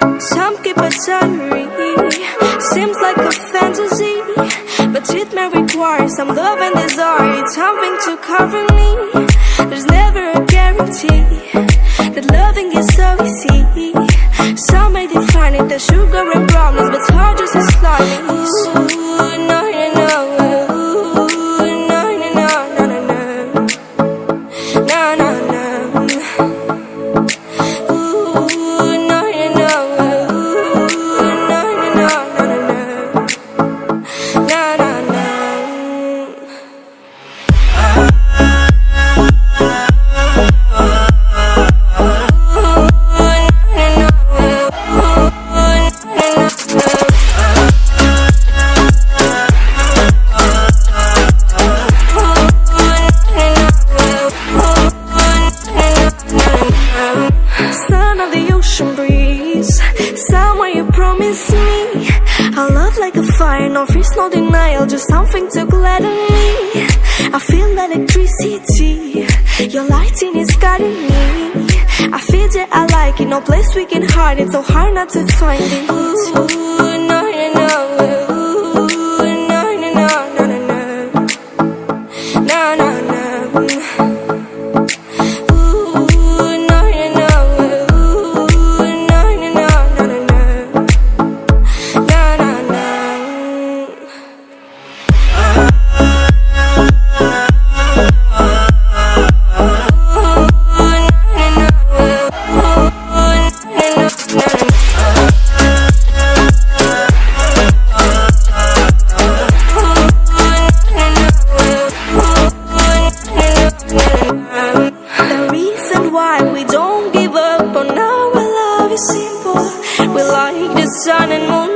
Some keep a diary, seems like a fantasy, but it may require some love and desire. It's something to cover me. There's never a guarantee that loving is so easy. Some may define it as sugar and brownies, but it's hard just as slimy. Ooh, no, no, no. Ooh, no, no, no, no, no, no. No, no, no. Son of the ocean breeze, somewhere you promised me a love like a fire, no fears, no denial, just something to gladden me. I feel electricity, your lighting is guiding me. I feel that I like it, no place we can hide it, so hard not to find it. Ooh, no, no, no. Ooh, no, no, no, no, no, no. No, no, no. Why we don't give up on our love is simple. We like the sun and moon